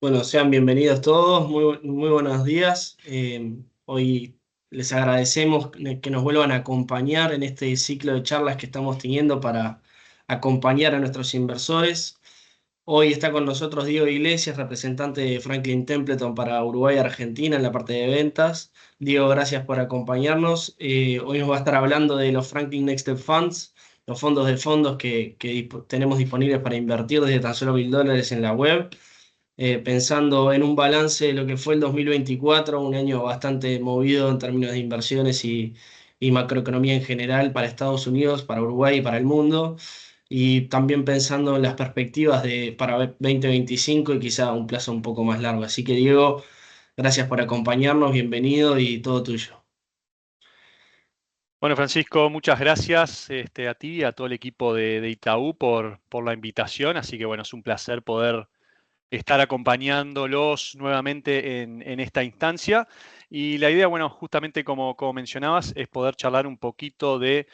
Bueno, sean bienvenidos todos, muy buenos días. Hoy les agradecemos que nos vuelvan a acompañar en este ciclo de charlas que estamos teniendo para acompañar a nuestros inversores. Hoy está con nosotros Diego Iglesias, representante de Franklin Templeton para Uruguay y Argentina en la parte de ventas. Diego, gracias por acompañarnos. Hoy nos va a estar hablando de los Franklin Next Step Funds, los fondos de fondos que tenemos disponibles para invertir desde tan solo $1000 en la web, pensando en un balance de lo que fue el 2024, un año bastante movido en términos de inversiones y macroeconomía en general para Estados Unidos, para Uruguay y para el mundo, y también pensando en las perspectivas para 2025 y quizá un plazo un poco más largo. Así que Diego, gracias por acompañarnos, bienvenido y todo tuyo. Bueno, Francisco, muchas gracias a ti y a todo el equipo de Itaú por la invitación. Así que bueno, es un placer poder estar acompañándolos nuevamente en esta instancia. Y la idea, bueno, justamente como mencionabas, es poder charlar un poquito de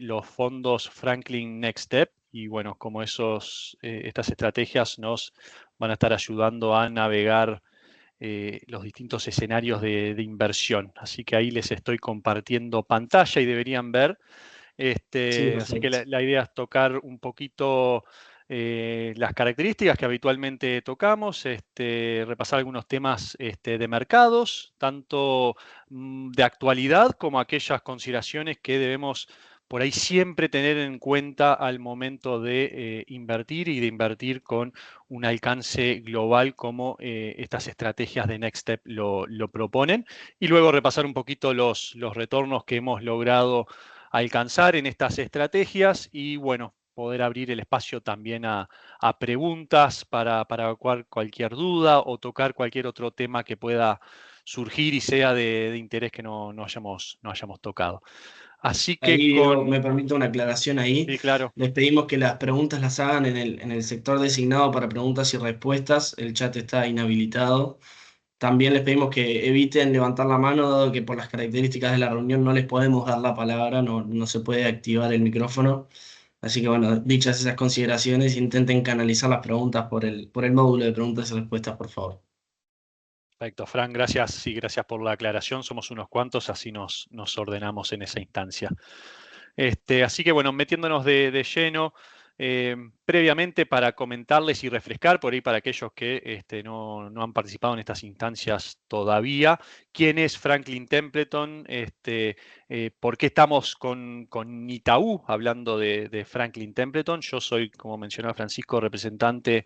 los fondos Franklin Next Step y bueno, cómo estas estrategias nos van a estar ayudando a navegar los distintos escenarios de inversión. Así que ahí les estoy compartiendo pantalla y deberían ver. Sí, Así que perfecto. la idea es tocar un poquito las características que habitualmente tocamos, repasar algunos temas de mercados, tanto de actualidad como aquellas consideraciones que debemos por ahí siempre tener en cuenta al momento de invertir y de invertir con un alcance global como estas estrategias de Next Step lo proponen. Y luego repasar un poquito los retornos que hemos logrado alcanzar en estas estrategias y bueno, poder abrir el espacio también a preguntas para cualquier duda o tocar cualquier otro tema que pueda surgir y sea de interés que no hayamos tocado. Así Ahí, que Diego, me con... permite una aclaración ahí. Sí, claro. Les pedimos que las preguntas las hagan en el sector designado para preguntas y respuestas. El chat está inhabilitado. También les pedimos que eviten levantar la mano, dado que por las características de la reunión no les podemos dar la palabra, no se puede activar el micrófono. Así que bueno, dichas esas consideraciones, intenten canalizar las preguntas por el módulo de preguntas y respuestas, por favor. Perfecto, Fran, gracias. Sí, gracias por la aclaración. Somos unos cuantos, así nos ordenamos en esa instancia. Así que bueno, metiéndonos de lleno, previamente para comentarles y refrescar por ahí para aquellos que no han participado en estas instancias todavía, quién es Franklin Templeton, por qué estamos con Itaú hablando de Franklin Templeton. Yo soy, como mencionaba Francisco, representante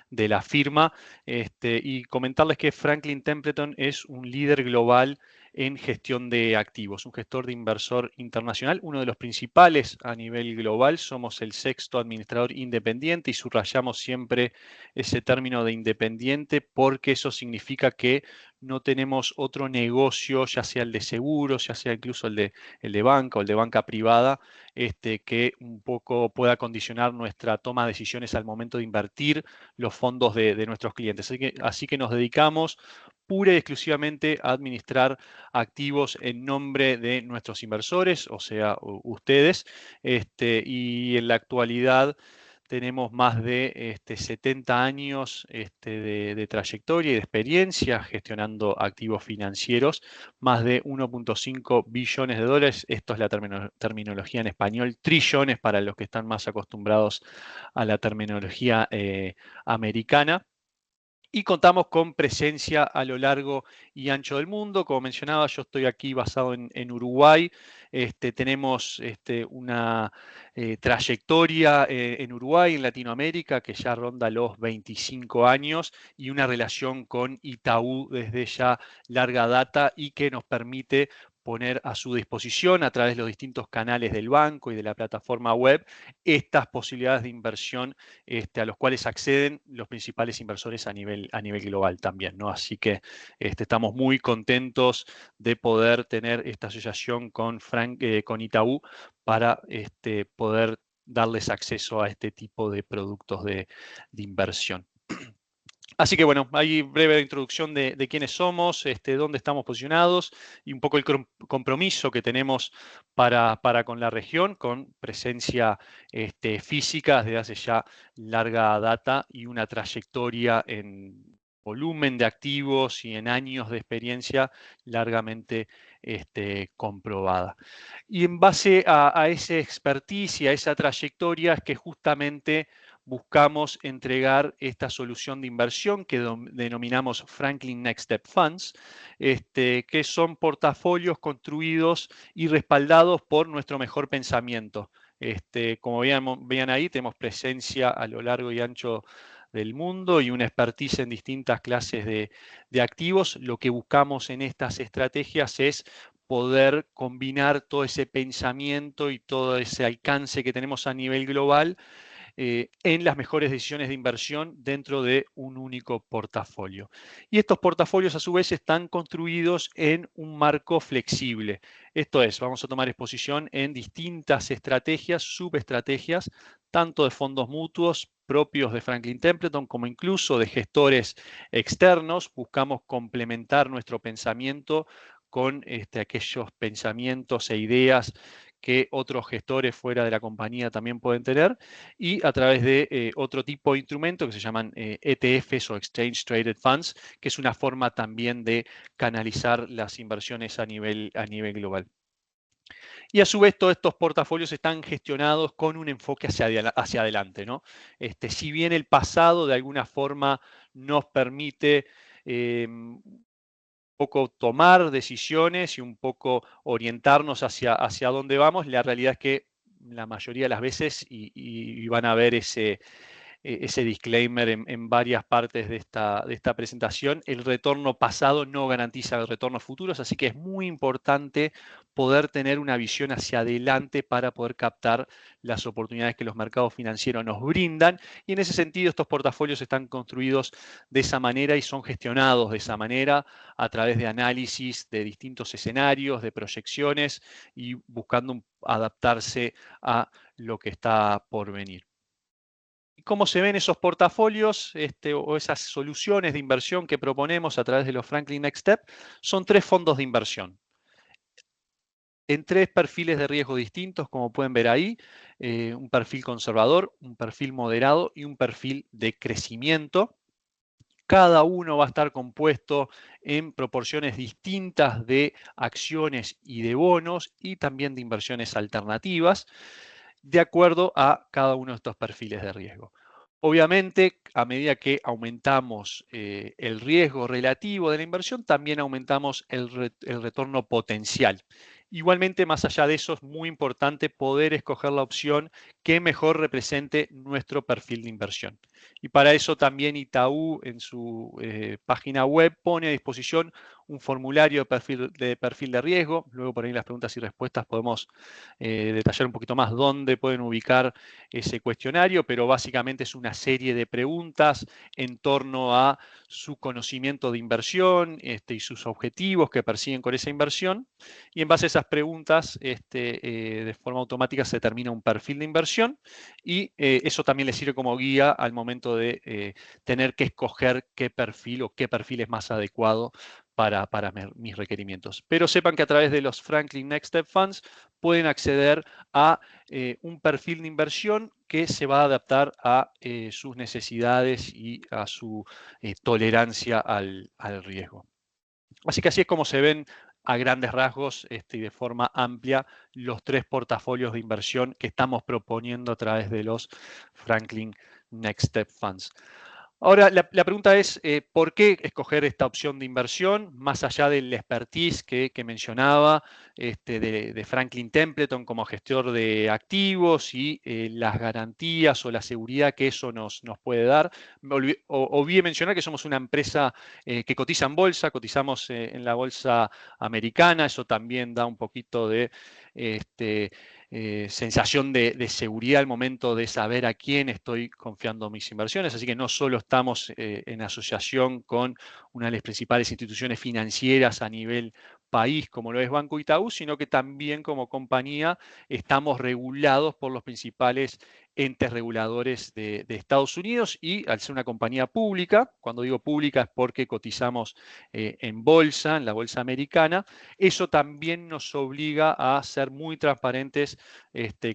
de la firma, y comentarles que Franklin Templeton es un líder global en gestión de activos, un gestor de inversor internacional, uno de los principales a nivel global. Somos el sexto administrador independiente y subrayamos siempre ese término de independiente porque eso significa que no tenemos otro negocio, ya sea el de seguros, ya sea incluso el de banca o el de banca privada, que un poco pueda condicionar nuestra toma de decisiones al momento de invertir los fondos de nuestros clientes. Así que nos dedicamos pura y exclusivamente a administrar activos en nombre de nuestros inversores, o sea, ustedes, y en la actualidad tenemos más de 70 años de trayectoria y de experiencia gestionando activos financieros, más de 1,5 billones de dólares. Esto es la terminología en español, trillones para los que están más acostumbrados a la terminología americana. Y contamos con presencia a lo largo y ancho del mundo. Como mencionaba, yo estoy aquí basado en Uruguay. Tenemos una trayectoria en Uruguay, en Latinoamérica, que ya ronda los 25 años y una relación con Itaú desde ya larga data y que nos permite poner a su disposición a través de los distintos canales del banco y de la plataforma web estas posibilidades de inversión a los cuales acceden los principales inversores a nivel global también, ¿no? Así que estamos muy contentos de poder tener esta asociación con Itaú para poder darles acceso a este tipo de productos de inversión. Así que bueno, hay breve introducción de quiénes somos, dónde estamos posicionados y un poco el compromiso que tenemos para con la región, con presencia física desde hace ya larga data y una trayectoria volumen de activos y en años de experiencia largamente comprobada. Y en base a ese expertise y a esa trayectoria es que justamente buscamos entregar esta solución de inversión que denominamos Franklin Next Step Funds, que son portafolios construidos y respaldados por nuestro mejor pensamiento. Como vean ahí, tenemos presencia a lo largo y ancho del mundo y una expertise en distintas clases de activos. Lo que buscamos en estas estrategias es poder combinar todo ese pensamiento y todo ese alcance que tenemos a nivel global en las mejores decisiones de inversión dentro de un único portafolio. Y estos portafolios a su vez están construidos en un marco flexible. Esto es, vamos a tomar exposición en distintas estrategias, subestrategias, tanto de fondos mutuos propios de Franklin Templeton como incluso de gestores externos. Buscamos complementar nuestro pensamiento con aquellos pensamientos e ideas que otros gestores fuera de la compañía también pueden tener, y a través de otro tipo de instrumento que se llaman ETFs o Exchange Traded Funds, que es una forma también de canalizar las inversiones a nivel global. Y a su vez todos estos portafolios están gestionados con un enfoque hacia adelante, ¿no? Si bien el pasado de alguna forma nos permite un poco tomar decisiones y un poco orientarnos hacia dónde vamos, la realidad es que la mayoría de las veces, y van a ver ese disclaimer en varias partes de esta presentación, el retorno pasado no garantiza el retorno futuros, así que es muy importante poder tener una visión hacia adelante para poder captar las oportunidades que los mercados financieros nos brindan. Y en ese sentido, estos portafolios están construidos de esa manera y son gestionados de esa manera a través de análisis de distintos escenarios, de proyecciones y buscando adaptarse a lo que está por venir. ¿Cómo se ven esos portafolios o esas soluciones de inversión que proponemos a través de los Franklin Next Step? Son 3 fondos de inversión en 3 perfiles de riesgo distintos, como pueden ver ahí, un perfil conservador, un perfil moderado y un perfil de crecimiento. Cada uno va a estar compuesto en proporciones distintas de acciones y de bonos y también de inversiones alternativas, de acuerdo a cada uno de estos perfiles de riesgo. Obviamente, a medida que aumentamos el riesgo relativo de la inversión, también aumentamos el retorno potencial. Igualmente, más allá de eso, es muy importante poder escoger la opción que mejor represente nuestro perfil de inversión. Y para eso también Itaú en su página web pone a disposición un formulario de perfil de riesgo. Luego por ahí en las preguntas y respuestas podemos detallar un poquito más dónde pueden ubicar ese cuestionario, pero básicamente es una serie de preguntas en torno a su conocimiento de inversión y sus objetivos que persiguen con esa inversión. Y en base a esas preguntas, de forma automática se determina un perfil de inversión y eso también les sirve como guía al momento de tener que escoger qué perfil o qué perfil es más adecuado para mis requerimientos. Pero sepan que a través de los Franklin Next Step Funds pueden acceder a un perfil de inversión que se va a adaptar a sus necesidades y a su tolerancia al riesgo. Así que así es como se ven a grandes rasgos y de forma amplia los 3 portafolios de inversión que estamos proponiendo a través de los Franklin Next Step Funds. Ahora, la pregunta es, ¿por qué escoger esta opción de inversión? Más allá del expertise que mencionaba de Franklin Templeton como gestor de activos y las garantías o la seguridad que eso nos puede dar. Olvidé mencionar que somos una empresa que cotiza en bolsa, cotizamos en la bolsa americana, eso también da un poquito de sensación de seguridad al momento de saber a quién estoy confiando mis inversiones. Así que no solo estamos en asociación con una de las principales instituciones financieras a nivel país, como lo es Banco Itaú, sino que también como compañía estamos regulados por los principales entes reguladores de Estados Unidos y al ser una compañía pública, cuando digo pública es porque cotizamos en bolsa, en la bolsa americana, eso también nos obliga a ser muy transparentes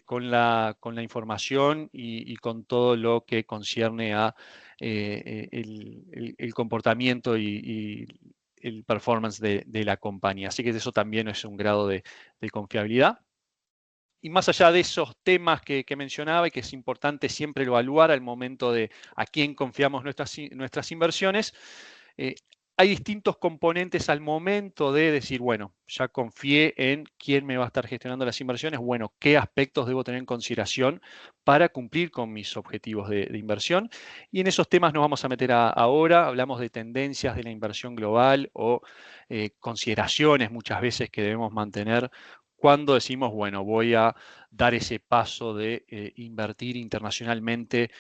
con la información y con todo lo que concierne a el comportamiento y el performance de la compañía. Así que eso también es un grado de confiabilidad. Y más allá de esos temas que mencionaba y que es importante siempre evaluar al momento de a quién confiamos nuestras inversiones, hay distintos componentes al momento de decir, bueno, ya confié en quién me va a estar gestionando las inversiones, bueno, qué aspectos debo tener en consideración para cumplir con mis objetivos de inversión. Y en esos temas nos vamos a meter ahora, hablamos de tendencias de la inversión global o consideraciones muchas veces que debemos mantener cuando decimos, bueno, voy a dar ese paso de invertir internacionalmente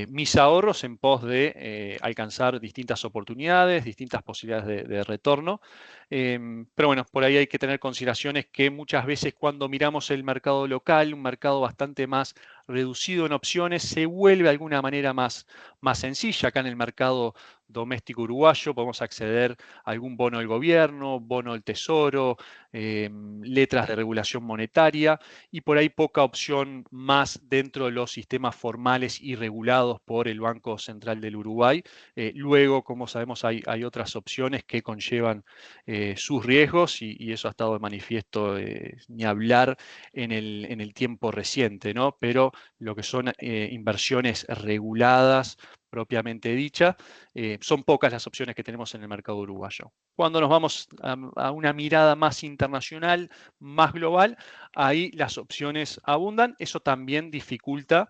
mis ahorros en pos de alcanzar distintas oportunidades, distintas posibilidades de retorno. Pero bueno, por ahí hay que tener consideraciones que muchas veces cuando miramos el mercado local, un mercado bastante más reducido en opciones, se vuelve de alguna manera más sencilla. Acá en el mercado doméstico uruguayo podemos acceder a algún bono del gobierno, bono del tesoro, letras de regulación monetaria y por ahí poca opción más dentro de los sistemas formales y regulados por el Banco Central del Uruguay. Luego, como sabemos, hay otras opciones que conllevan sus riesgos y eso ha estado de manifiesto, ni hablar en el tiempo reciente, ¿no? Pero lo que son inversiones reguladas, propiamente dicha, son pocas las opciones que tenemos en el mercado uruguayo. Cuando nos vamos a una mirada más internacional, más global, ahí las opciones abundan. Eso también dificulta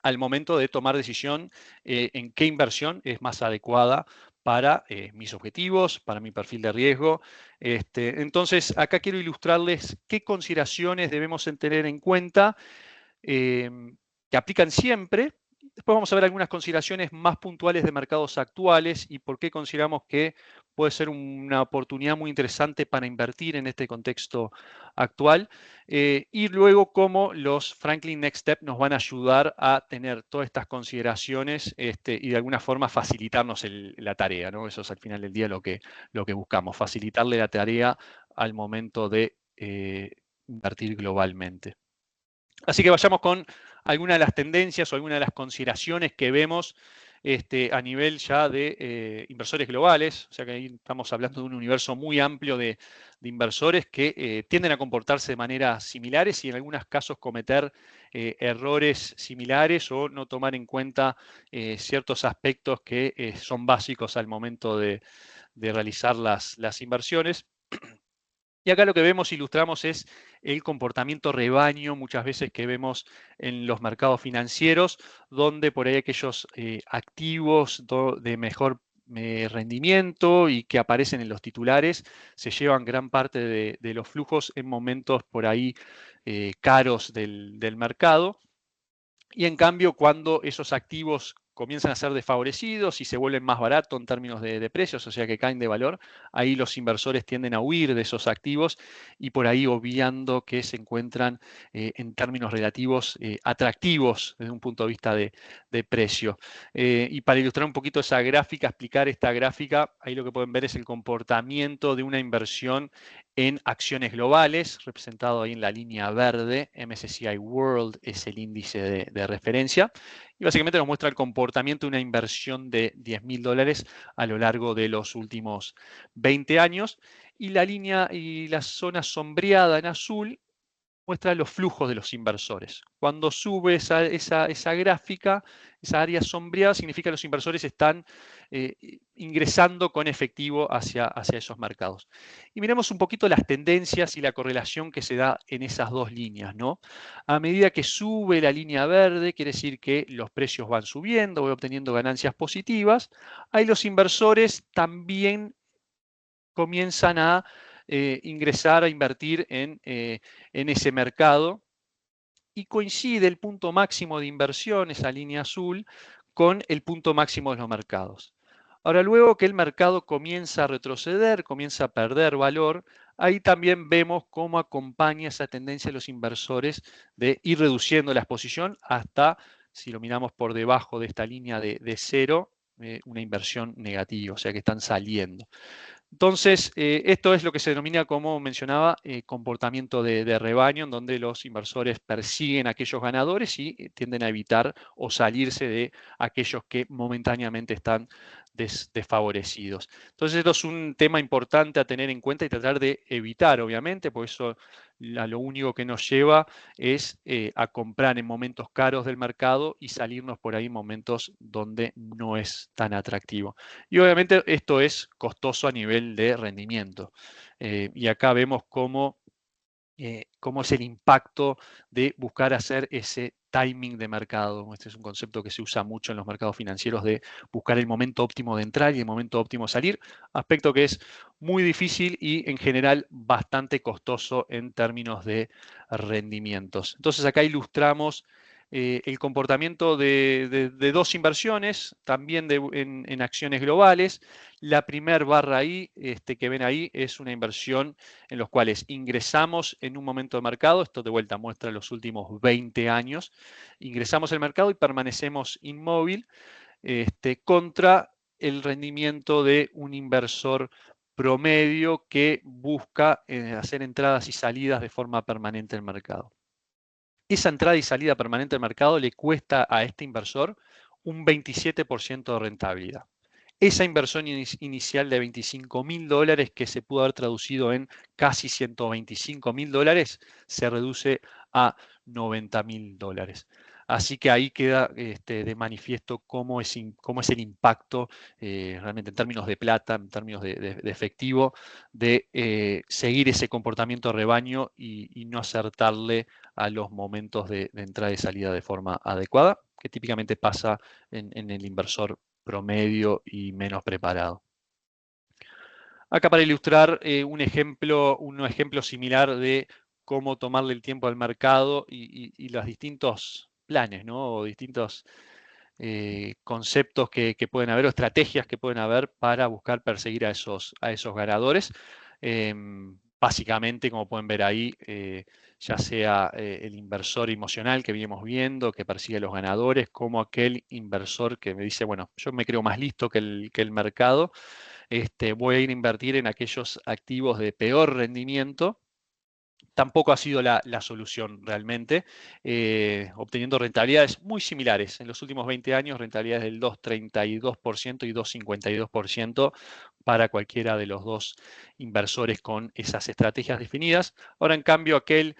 al momento de tomar decisión en qué inversión es más adecuada para mis objetivos, para mi perfil de riesgo. Entonces, acá quiero ilustrarles qué consideraciones debemos tener en cuenta que aplican siempre. Después vamos a ver algunas consideraciones más puntuales de mercados actuales y por qué consideramos que puede ser una oportunidad muy interesante para invertir en este contexto actual. Y luego cómo los Franklin Next Step nos van a ayudar a tener todas estas consideraciones y de alguna forma facilitarnos la tarea, ¿no? Eso es al final del día lo que buscamos, facilitarle la tarea al momento de invertir globalmente. Así que vayamos con algunas de las tendencias o algunas de las consideraciones que vemos a nivel ya de inversores globales. O sea que ahí estamos hablando de un universo muy amplio de inversores que tienden a comportarse de maneras similares y en algunos casos cometer errores similares o no tomar en cuenta ciertos aspectos que son básicos al momento de realizar las inversiones. Y acá lo que vemos, ilustramos, es el comportamiento rebaño, muchas veces que vemos en los mercados financieros, donde por ahí aquellos activos de mejor rendimiento y que aparecen en los titulares, se llevan gran parte de los flujos en momentos por ahí caros del mercado. Y en cambio, cuando esos activos comienzan a ser desfavorecidos y se vuelven más baratos en términos de precios, o sea que caen de valor, ahí los inversores tienden a huir de esos activos y por ahí obviando que se encuentran en términos relativos atractivos desde un punto de vista de precio. Y para ilustrar un poquito esa gráfica, explicar esta gráfica, ahí lo que pueden ver es el comportamiento de una inversión en acciones globales, representado ahí en la línea verde. MSCI World es el índice de referencia. Y básicamente nos muestra el comportamiento de una inversión de $10.000 a lo largo de los últimos 20 años. Y la línea y la zona sombreada en azul muestra los flujos de los inversores. Cuando sube esa gráfica, esa área sombreada, significa que los inversores están ingresando con efectivo hacia esos mercados. Y miremos un poquito las tendencias y la correlación que se da en esas dos líneas, ¿no? A medida que sube la línea verde, quiere decir que los precios van subiendo, voy obteniendo ganancias positivas. Ahí los inversores también comienzan a ingresar, a invertir en ese mercado y coincide el punto máximo de inversión, esa línea azul, con el punto máximo de los mercados. Ahora, luego que el mercado comienza a retroceder, comienza a perder valor, ahí también vemos cómo acompaña esa tendencia de los inversores de ir reduciendo la exposición hasta, si lo miramos por debajo de esta línea de cero, una inversión negativa, o sea que están saliendo. Entonces, esto es lo que se denomina, como mencionaba, comportamiento de rebaño, en donde los inversores persiguen a aquellos ganadores y tienden a evitar o salirse de aquellos que momentáneamente están desfavorecidos. Entonces, esto es un tema importante a tener en cuenta y tratar de evitar, obviamente, porque eso lo único que nos lleva es a comprar en momentos caros del mercado y salirnos por ahí en momentos donde no es tan atractivo. Y obviamente esto es costoso a nivel de rendimiento. Y acá vemos cómo es el impacto de buscar hacer ese timing de mercado. Este es un concepto que se usa mucho en los mercados financieros, de buscar el momento óptimo de entrar y el momento óptimo de salir, aspecto que es muy difícil y en general bastante costoso en términos de rendimientos. Entonces acá ilustramos el comportamiento de dos inversiones, también en acciones globales. La primer barra ahí, que ven ahí, es una inversión en los cuales ingresamos en un momento de mercado, esto de vuelta muestra los últimos 20 años, ingresamos al mercado y permanecemos inmóvil contra el rendimiento de un inversor promedio que busca hacer entradas y salidas de forma permanente al mercado. Esa entrada y salida permanente al mercado le cuesta a este inversor un 27% de rentabilidad. Esa inversión inicial de $25.000, que se pudo haber traducido en casi $125.000, se reduce a $90.000. Así que ahí queda de manifiesto cómo es el impacto realmente en términos de plata, en términos de efectivo, de seguir ese comportamiento de rebaño y no acertarle a los momentos de entrada y salida de forma adecuada, que típicamente pasa en el inversor promedio y menos preparado. Acá para ilustrar un ejemplo similar de cómo tomarle el tiempo al mercado y los distintos planes, ¿no? O distintos conceptos que pueden haber o estrategias que pueden haber para buscar perseguir a esos ganadores. Básicamente, como pueden ver ahí, ya sea el inversor emocional que venimos viendo, que persigue a los ganadores, como aquel inversor que me dice, bueno, yo me creo más listo que el mercado, voy a ir a invertir en aquellos activos de peor rendimiento. Tampoco ha sido la solución realmente, obteniendo rentabilidades muy similares. En los últimos 20 años, rentabilidades del 2,32% y 2,52% para cualquiera de los dos inversores con esas estrategias definidas. Ahora, en cambio, aquel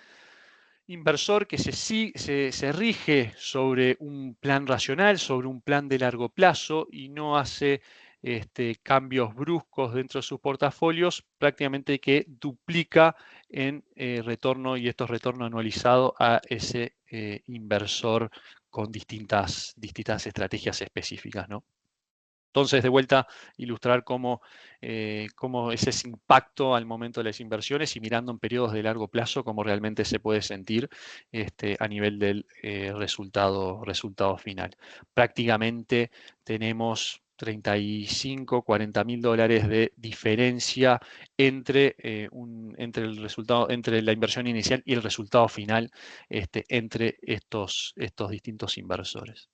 inversor que se rige sobre un plan racional, sobre un plan de largo plazo y no hace cambios bruscos dentro de sus portafolios, prácticamente que duplica en retorno, y esto es retorno anualizado, a ese inversor con distintas estrategias específicas, ¿no? Entonces, de vuelta, ilustrar cómo es ese impacto al momento de las inversiones y mirando en periodos de largo plazo, cómo realmente se puede sentir a nivel del resultado final. Prácticamente tenemos 35, $40.000 de diferencia entre entre la inversión inicial y el resultado final entre estos distintos inversores.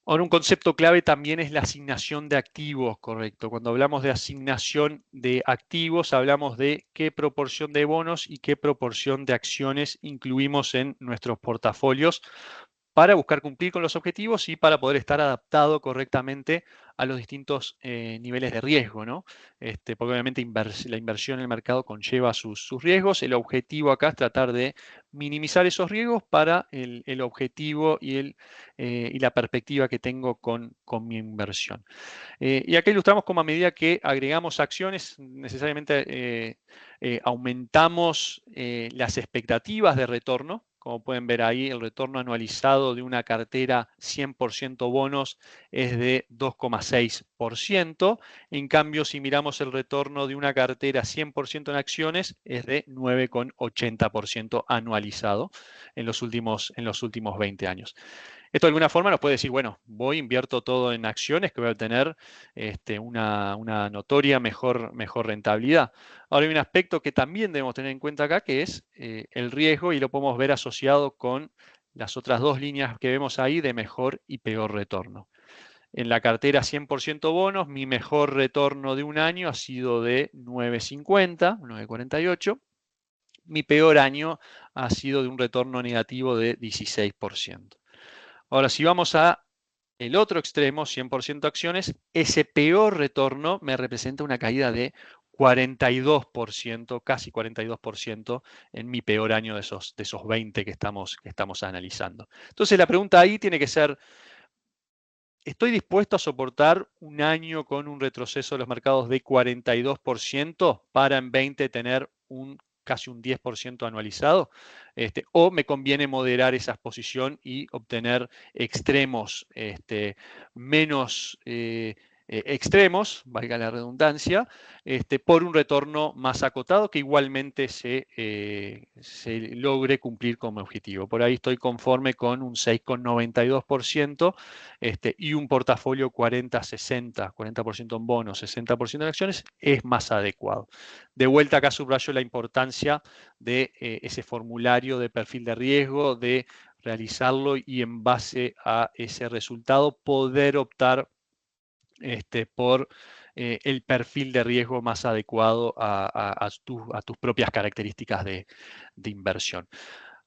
Ahora, un concepto clave también es la asignación de activos, correcto. Cuando hablamos de asignación de activos, hablamos de qué proporción de bonos y qué proporción de acciones incluimos en nuestros portafolios para buscar cumplir con los objetivos y para poder estar adaptado correctamente a los distintos niveles de riesgo, ¿no? Porque obviamente la inversión en el mercado conlleva sus riesgos. El objetivo acá es tratar de minimizar esos riesgos para el objetivo y la perspectiva que tengo con mi inversión. Y acá ilustramos cómo, a medida que agregamos acciones, necesariamente aumentamos las expectativas de retorno. Como pueden ver ahí, el retorno anualizado de una cartera 100% bonos es de 2,6%. En cambio, si miramos el retorno de una cartera 100% en acciones, es de 9,80% anualizado en los últimos 20 años. Esto de alguna forma nos puede decir, bueno, invierto todo en acciones que voy a obtener una notoria mejor rentabilidad. Ahora hay un aspecto que también debemos tener en cuenta acá, que es el riesgo, y lo podemos ver asociado con las otras dos líneas que vemos ahí de mejor y peor retorno. En la cartera 100% bonos, mi mejor retorno de un año ha sido de 9,50, 9,48. Mi peor año ha sido de un retorno negativo de 16%. Ahora, si vamos a el otro extremo, 100% acciones, ese peor retorno me representa una caída de 42%, casi 42% en mi peor año de esos 20 que estamos analizando. Entonces la pregunta ahí tiene que ser, ¿estoy dispuesto a soportar un año con un retroceso de los mercados de 42% para en 20 tener casi un 10% anualizado? ¿O me conviene moderar esa exposición y obtener extremos menos extremos, valga la redundancia, por un retorno más acotado que igualmente se logre cumplir como objetivo? Por ahí estoy conforme con un 6,92% y un portafolio 40-60, 40% en bonos, 60% en acciones, es más adecuado. De vuelta acá subrayo la importancia de ese formulario de perfil de riesgo, de realizarlo y en base a ese resultado poder optar por el perfil de riesgo más adecuado a tus propias características de inversión.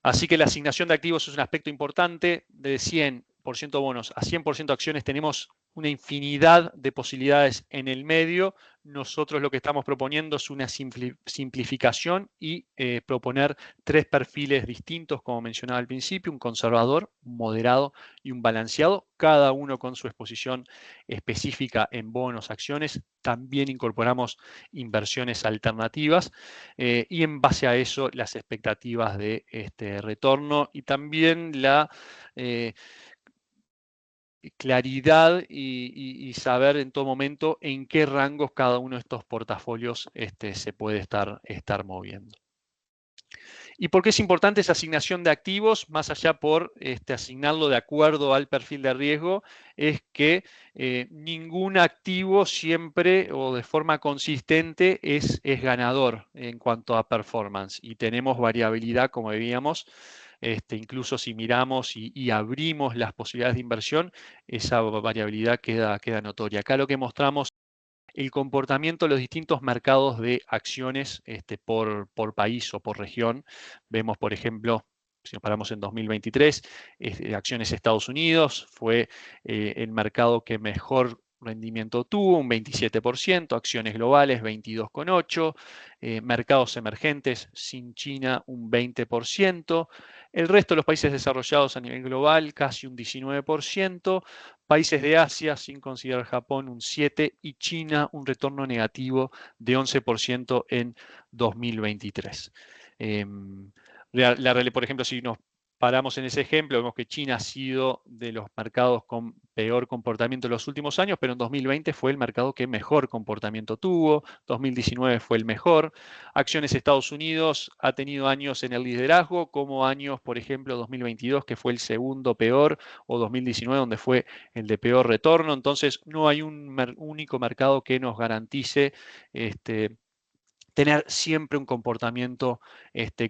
Así que la asignación de activos es un aspecto importante. De 100% bonos a 100% acciones tenemos una infinidad de posibilidades en el medio. Nosotros lo que estamos proponiendo es una simplificación y proponer 3 perfiles distintos, como mencionaba al principio: un conservador, un moderado y un balanceado, cada uno con su exposición específica en bonos, acciones. También incorporamos inversiones alternativas y en base a eso las expectativas de retorno y también la claridad y saber en todo momento en qué rangos cada uno de estos portafolios se puede estar moviendo. ¿Y por qué es importante esa asignación de activos? Más allá por asignarlo de acuerdo al perfil de riesgo, es que ningún activo siempre o de forma consistente es ganador en cuanto a performance. Y tenemos variabilidad, como veíamos, incluso si miramos y abrimos las posibilidades de inversión, esa variabilidad queda notoria. Acá lo que mostramos el comportamiento de los distintos mercados de acciones por país o por región. Vemos, por ejemplo, si nos paramos en 2023, acciones Estados Unidos fue el mercado que mejor rendimiento tuvo, un 27%, acciones globales 22,8%, mercados emergentes sin China un 20%, el resto de los países desarrollados a nivel global casi un 19%, países de Asia, sin considerar Japón, un 7% y China un retorno negativo de 11% en 2023. Por ejemplo, si nos paramos en ese ejemplo, vemos que China ha sido de los mercados con peor comportamiento en los últimos años, pero en 2020 fue el mercado que mejor comportamiento tuvo, 2019 fue el mejor. Acciones Estados Unidos ha tenido años en el liderazgo, como años, por ejemplo, 2022, que fue el segundo peor, o 2019, donde fue el de peor retorno. Entonces, no hay un único mercado que nos garantice tener siempre un comportamiento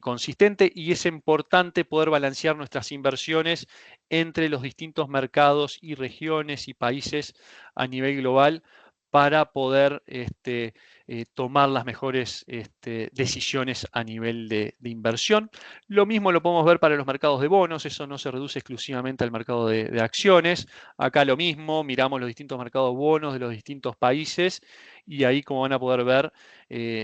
consistente, y es importante poder balancear nuestras inversiones entre los distintos mercados y regiones y países a nivel global para poder tomar las mejores decisiones a nivel de inversión. Lo mismo lo podemos ver para los mercados de bonos, eso no se reduce exclusivamente al mercado de acciones. Acá lo mismo, miramos los distintos mercados bonos de los distintos países y ahí, como van a poder ver,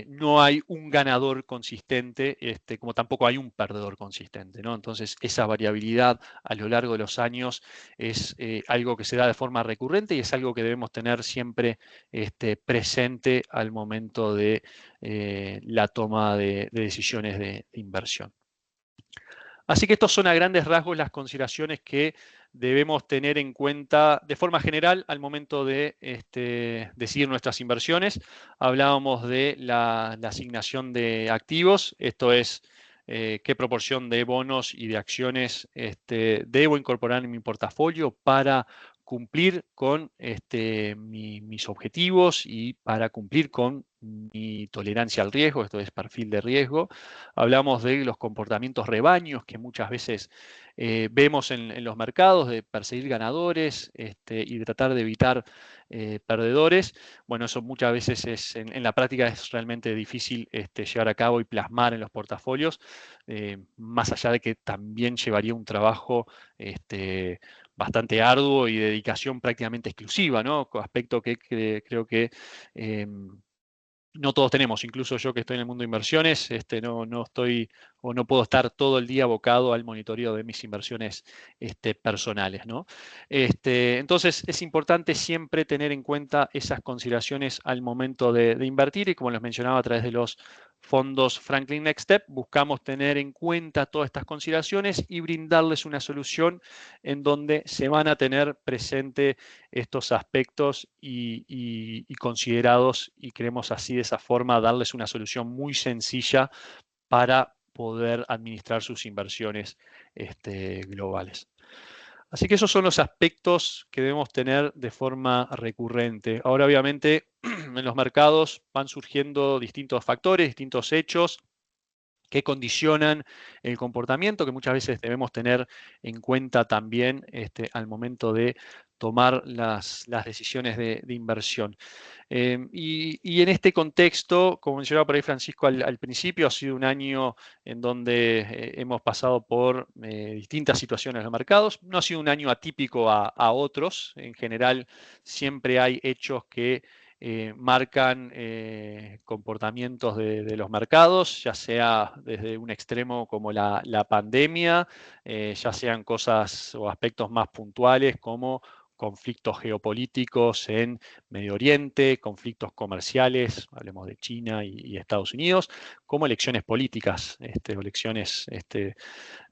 no hay un ganador consistente, como tampoco hay un perdedor consistente, ¿no? Entonces, esa variabilidad a lo largo de los años es algo que se da de forma recurrente y es algo que debemos tener siempre presente al momento de la toma de decisiones de inversión. Así que estos son a grandes rasgos las consideraciones que debemos tener en cuenta de forma general al momento de decidir nuestras inversiones. Hablábamos de la asignación de activos, esto es qué proporción de bonos y de acciones debo incorporar en mi portafolio para cumplir con mis objetivos y para cumplir con mi tolerancia al riesgo, esto es perfil de riesgo. Hablamos de los comportamientos rebaños que muchas veces vemos en los mercados, de perseguir ganadores y de tratar de evitar perdedores. Bueno, eso muchas veces en la práctica es realmente difícil llevar a cabo y plasmar en los portafolios, más allá de que también llevaría un trabajo bastante arduo y dedicación prácticamente exclusiva, ¿no? Aspecto que creo que no todos tenemos, incluso yo que estoy en el mundo de inversiones, no estoy o no puedo estar todo el día abocado al monitoreo de mis inversiones personales, ¿no? Entonces es importante siempre tener en cuenta esas consideraciones al momento de invertir, y como les mencionaba, a través de los fondos Franklin Next Step buscamos tener en cuenta todas estas consideraciones y brindarles una solución en donde se van a tener presente estos aspectos y considerados, y queremos así de esa forma darles una solución muy sencilla para poder administrar sus inversiones globales. Así que esos son los aspectos que debemos tener de forma recurrente. Ahora, obviamente, en los mercados van surgiendo distintos factores, distintos hechos que condicionan el comportamiento, que muchas veces debemos tener en cuenta también al momento de tomar las decisiones de inversión. Y en este contexto, como mencionaba por ahí Francisco al principio, ha sido un año en donde hemos pasado por distintas situaciones en los mercados. No ha sido un año atípico a otros. En general, siempre hay hechos que marcan comportamientos de los mercados, ya sea desde un extremo como la pandemia, ya sean cosas o aspectos más puntuales como conflictos geopolíticos en Medio Oriente, conflictos comerciales, hablemos de China y Estados Unidos, como elecciones políticas, elecciones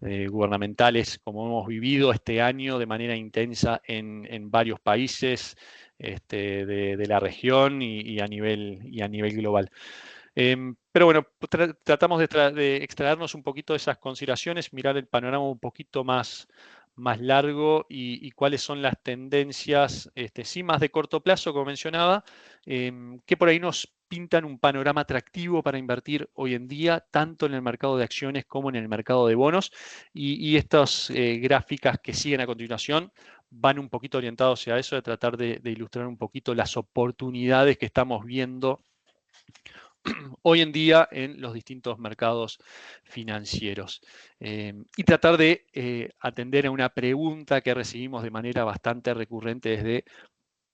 gubernamentales, como hemos vivido este año de manera intensa en varios países de la región y a nivel global. Pero bueno, tratamos de extraernos un poquito de esas consideraciones, mirar el panorama un poquito más largo y cuáles son las tendencias, sí más de corto plazo, como mencionaba, que por ahí nos pintan un panorama atractivo para invertir hoy en día, tanto en el mercado de acciones como en el mercado de bonos. Y estas gráficas que siguen a continuación van un poquito orientados hacia eso, de tratar de ilustrar un poquito las oportunidades que estamos viendo hoy en día en los distintos mercados financieros. Y tratar de atender a una pregunta que recibimos de manera bastante recurrente desde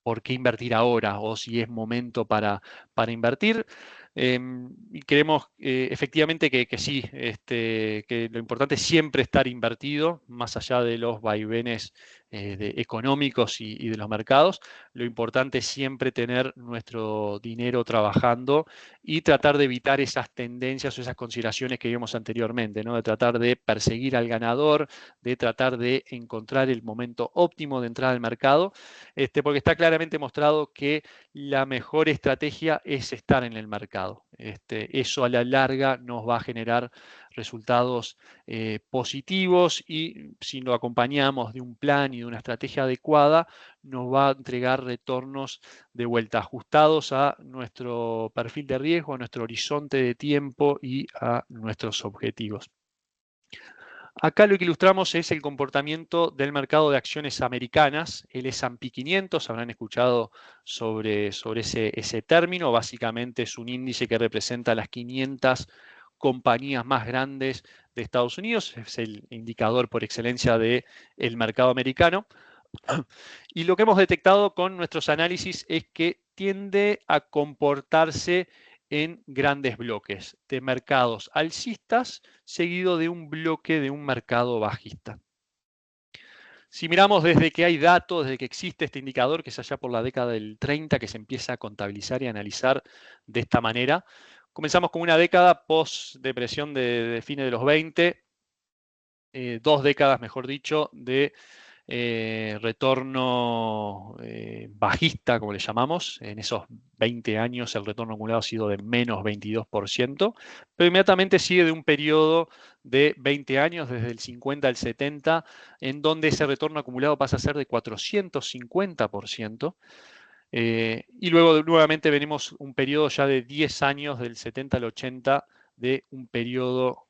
por qué invertir ahora o si es momento para invertir. Y creemos efectivamente que sí, que lo importante es siempre estar invertido, más allá de los vaivenes económicos y de los mercados. Lo importante es siempre tener nuestro dinero trabajando y tratar de evitar esas tendencias o esas consideraciones que vimos anteriormente, ¿no? De tratar de perseguir al ganador, de tratar de encontrar el momento óptimo de entrada al mercado, porque está claramente mostrado que la mejor estrategia es estar en el mercado. Eso a la larga nos va a generar resultados positivos, y si lo acompañamos de un plan y de una estrategia adecuada, nos va a entregar retornos de vuelta ajustados a nuestro perfil de riesgo, a nuestro horizonte de tiempo y a nuestros objetivos. Acá lo que ilustramos es el comportamiento del mercado de acciones americanas, el S&P 500, habrán escuchado sobre ese término. Básicamente es un índice que representa las 500 compañías más grandes de Estados Unidos, es el indicador por excelencia del mercado americano. Y lo que hemos detectado con nuestros análisis es que tiende a comportarse en grandes bloques de mercados alcistas, seguido de un bloque de un mercado bajista. Si miramos desde que hay datos, desde que existe este indicador, que es allá por la década del 30, que se empieza a contabilizar y analizar de esta manera, comenzamos con una década post-depresión de fines de los 20, 2 décadas, mejor dicho, de retorno bajista, como le llamamos. En esos 20 años el retorno acumulado ha sido de menos 22%, pero inmediatamente sigue de un periodo de 20 años, desde el 50 al 70, en donde ese retorno acumulado pasa a ser de 450%. Y luego nuevamente venimos un periodo ya de 10 años, del 70 al 80, de un periodo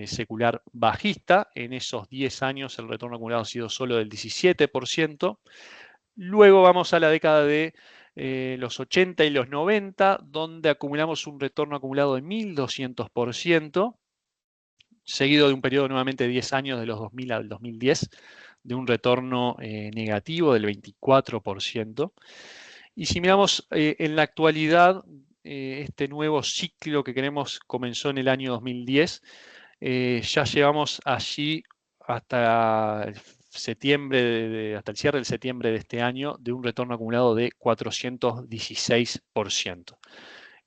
secular bajista. En esos 10 años el retorno acumulado ha sido solo del 17%. Luego vamos a la década de los 80 y los 90, donde acumulamos un retorno acumulado de 1200%, seguido de un periodo nuevamente de 10 años, de los 2000 al 2010, de un retorno negativo del 24%. Y si miramos en la actualidad, este nuevo ciclo que comenzó en el año 2010, ya llevamos allí hasta septiembre, hasta el cierre del septiembre de este año, de un retorno acumulado de 416%.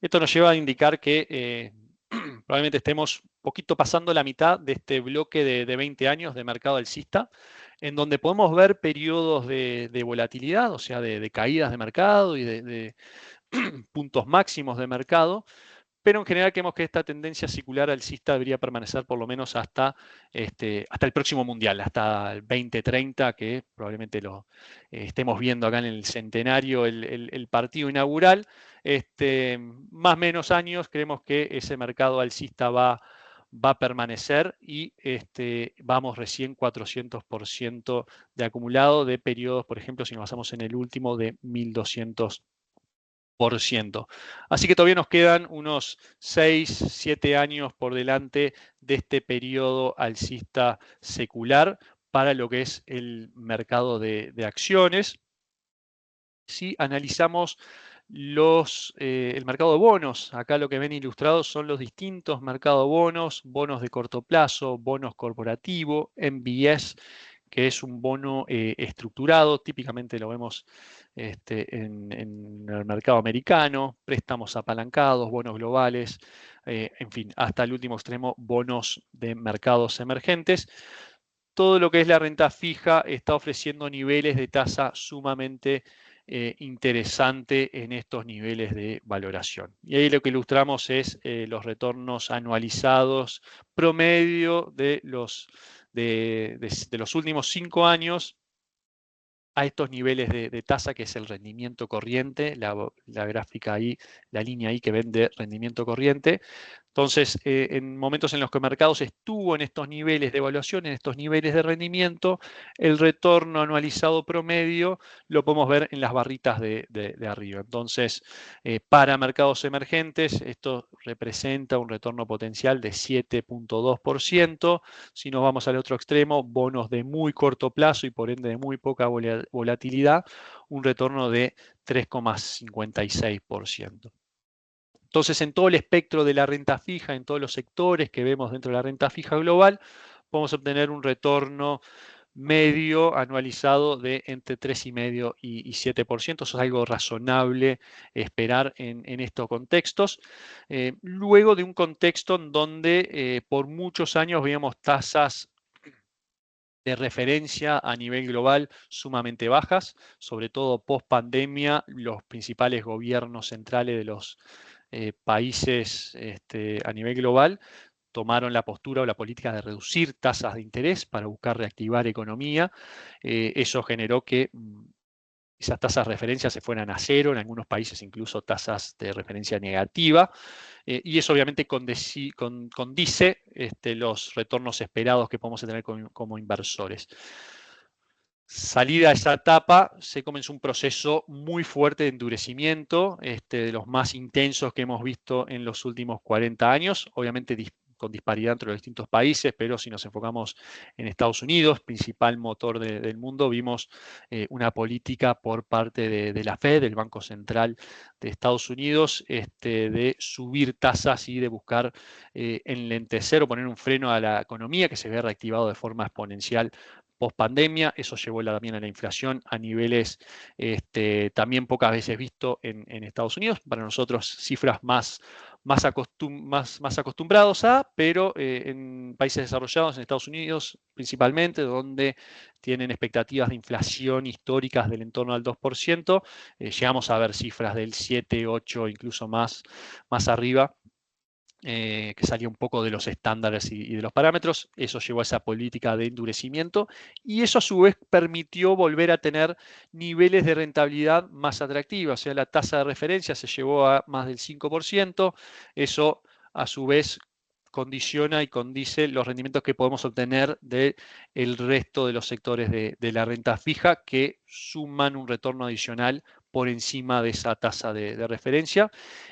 Esto nos lleva a indicar que probablemente estemos un poquito pasando la mitad de este bloque de 20 años de mercado alcista, en donde podemos ver periodos de volatilidad, o sea, de caídas de mercado y de puntos máximos de mercado, pero en general creemos que esta tendencia circular alcista debería permanecer por lo menos hasta el próximo mundial, hasta el 2030, que probablemente lo estemos viendo acá en el centenario, el partido inaugural. Más o menos años, creemos que ese mercado alcista va a permanecer y vamos recién 400% de acumulado de periodos, por ejemplo, si nos basamos en el último, de 1200%. Así que todavía nos quedan unos 6, 7 años por delante de este periodo alcista secular para lo que es el mercado de acciones. Si analizamos el mercado de bonos, acá lo que ven ilustrados son los distintos mercados de bonos, bonos de corto plazo, bonos corporativos, MBS, que es un bono estructurado, típicamente lo vemos en el mercado americano, préstamos apalancados, bonos globales, en fin, hasta el último extremo, bonos de mercados emergentes. Todo lo que es la renta fija está ofreciendo niveles de tasa sumamente interesante en estos niveles de valoración. Y ahí lo que ilustramos es los retornos anualizados promedio de los últimos 5 años a estos niveles de tasa, que es el rendimiento corriente, la gráfica ahí, la línea ahí que ven de rendimiento corriente. Entonces, en momentos en los que el mercado estuvo en estos niveles de evaluación, en estos niveles de rendimiento, el retorno anualizado promedio lo podemos ver en las barritas de arriba. Entonces, para mercados emergentes, esto representa un retorno potencial de 7.2%. Si nos vamos al otro extremo, bonos de muy corto plazo y por ende de muy poca volatilidad, un retorno de 3.56%. Entonces, en todo el espectro de la renta fija, en todos los sectores que vemos dentro de la renta fija global, podemos obtener un retorno medio anualizado de entre 3,5% y 7%. Eso es algo razonable esperar en estos contextos. Luego de un contexto en donde por muchos años veíamos tasas de referencia a nivel global sumamente bajas, sobre todo post pandemia, los principales gobiernos centrales de los países a nivel global tomaron la postura o la política de reducir tasas de interés para buscar reactivar economía. Eso generó que esas tasas de referencia se fueran a cero, en algunos países incluso tasas de referencia negativa, y eso obviamente condice los retornos esperados que podemos tener como inversores. Salida a esa etapa, se comenzó un proceso muy fuerte de endurecimiento, de los más intensos que hemos visto en los últimos 40 años, obviamente con disparidad entre los distintos países, pero si nos enfocamos en Estados Unidos, principal motor del mundo, vimos una política por parte de la Fed, del Banco Central de Estados Unidos, de subir tasas y de buscar enlentecer o poner un freno a la economía que se ve reactivado de forma exponencial post pandemia. Eso llevó también a la inflación a niveles también pocas veces visto en Estados Unidos. Para nosotros cifras más acostumbrados pero en países desarrollados, en Estados Unidos principalmente, donde tienen expectativas de inflación históricas del entorno al 2%, llegamos a ver cifras del 7, 8, incluso más arriba. Que salía un poco de los estándares y de los parámetros. Eso llevó a esa política de endurecimiento y eso a su vez permitió volver a tener niveles de rentabilidad más atractivos. O sea, la tasa de referencia se llevó a más del 5%. Eso a su vez condiciona y condice los rendimientos que podemos obtener del resto de los sectores de la renta fija que suman un retorno adicional por encima de esa tasa de referencia.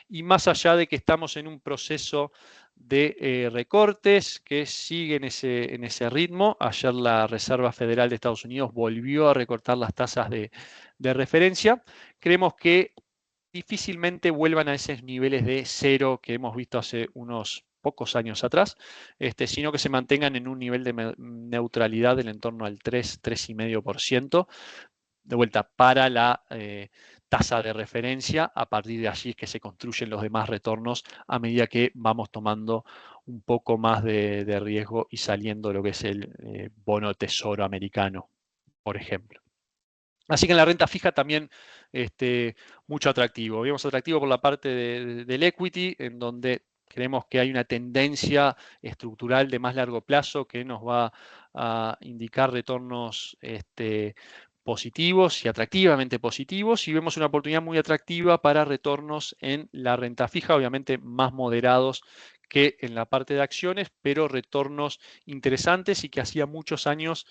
Y más allá de que estamos en un proceso de recortes que sigue en ese ritmo, ayer la Reserva Federal de Estados Unidos volvió a recortar las tasas de referencia, creemos que difícilmente vuelvan a esos niveles de cero que hemos visto hace unos pocos años atrás, sino que se mantengan en un nivel de neutralidad del entorno al 3,5%, de vuelta para la tasa de referencia. A partir de allí es que se construyen los demás retornos a medida que vamos tomando un poco más de riesgo y saliendo de lo que es el bono tesoro americano, por ejemplo. Así que en la renta fija también mucho atractivo. Vemos atractivo por la parte del equity, en donde creemos que hay una tendencia estructural de más largo plazo que nos va a indicar retornos positivos y atractivamente positivos, y vemos una oportunidad muy atractiva para retornos en la renta fija, obviamente más moderados que en la parte de acciones, pero retornos interesantes y que hacía muchos años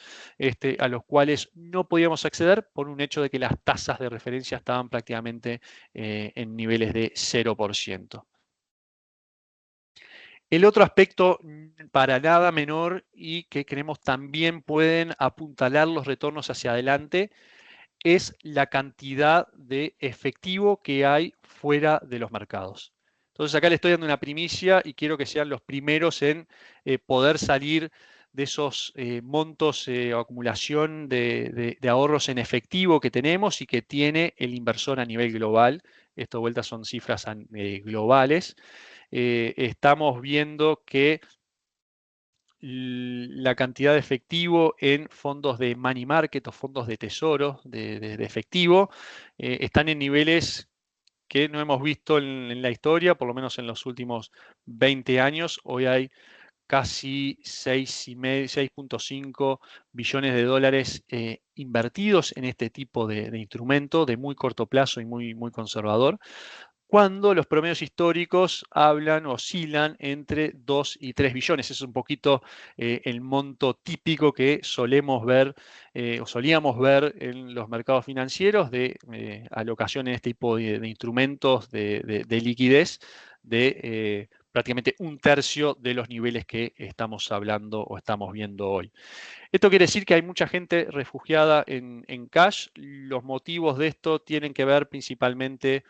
a los cuales no podíamos acceder por un hecho de que las tasas de referencia estaban prácticamente en niveles de 0%. El otro aspecto para nada menor y que creemos también pueden apuntalar los retornos hacia adelante es la cantidad de efectivo que hay fuera de los mercados. Entonces acá le estoy dando una primicia y quiero que sean los primeros en poder salir de esos montos o acumulación de ahorros en efectivo que tenemos y que tiene el inversor a nivel global. Esto de vuelta son cifras globales. Estamos viendo que la cantidad de efectivo en fondos de money market o fondos de tesoro de efectivo están en niveles que no hemos visto en la historia, por lo menos en los últimos 20 años. Hoy hay casi 6,5 billones de dólares invertidos en este tipo de instrumento de muy corto plazo y muy, muy conservador, cuando los promedios históricos oscilan entre 2 y 3 billones. Ese es un poquito el monto típico que solemos ver o solíamos ver en los mercados financieros de alocación en este tipo de instrumentos de liquidez de prácticamente un tercio de los niveles que estamos hablando o estamos viendo hoy. Esto quiere decir que hay mucha gente refugiada en cash. Los motivos de esto tienen que ver principalmente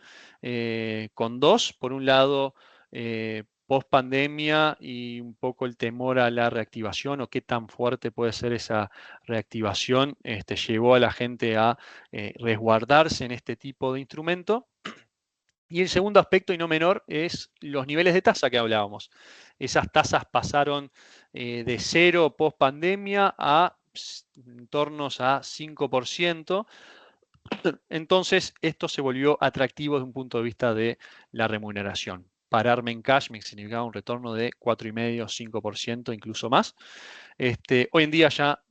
con dos. Por un lado, post pandemia y un poco el temor a la reactivación o qué tan fuerte puede ser esa reactivación, llevó a la gente a resguardarse en este tipo de instrumento. Y el segundo aspecto, y no menor, es los niveles de tasa que hablábamos. Esas tasas pasaron de 0 post pandemia a entornos a 5%. Entonces, esto se volvió atractivo desde un punto de vista de la remuneración. Pararme en cash me significaba un retorno de 4,5, 5%, incluso más. Hoy en día ya,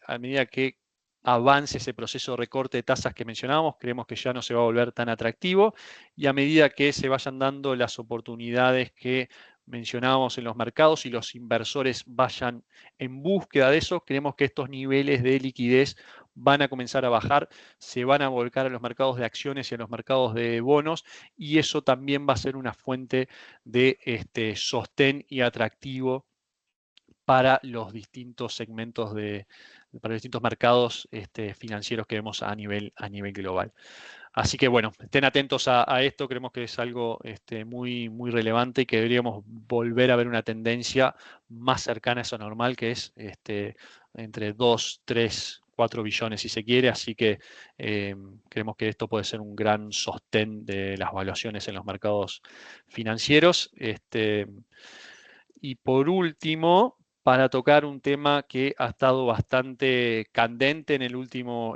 a medida que avance ese proceso de recorte de tasas que mencionábamos, creemos que ya no se va a volver tan atractivo, y a medida que se vayan dando las oportunidades que mencionábamos en los mercados y los inversores vayan en búsqueda de eso, creemos que estos niveles de liquidez van a comenzar a bajar, se van a volcar a los mercados de acciones y a los mercados de bonos, y eso también va a ser una fuente de sostén y atractivo para los distintos segmentos para los distintos mercados financieros que vemos a nivel global. Así que bueno, estén atentos a esto, creemos que es algo muy, muy relevante y que deberíamos volver a ver una tendencia más cercana a eso normal, que es entre 2, 3, 4 billones si se quiere. Así que creemos que esto puede ser un gran sostén de las valuaciones en los mercados financieros. Y por último, para tocar un tema que ha estado bastante candente en el último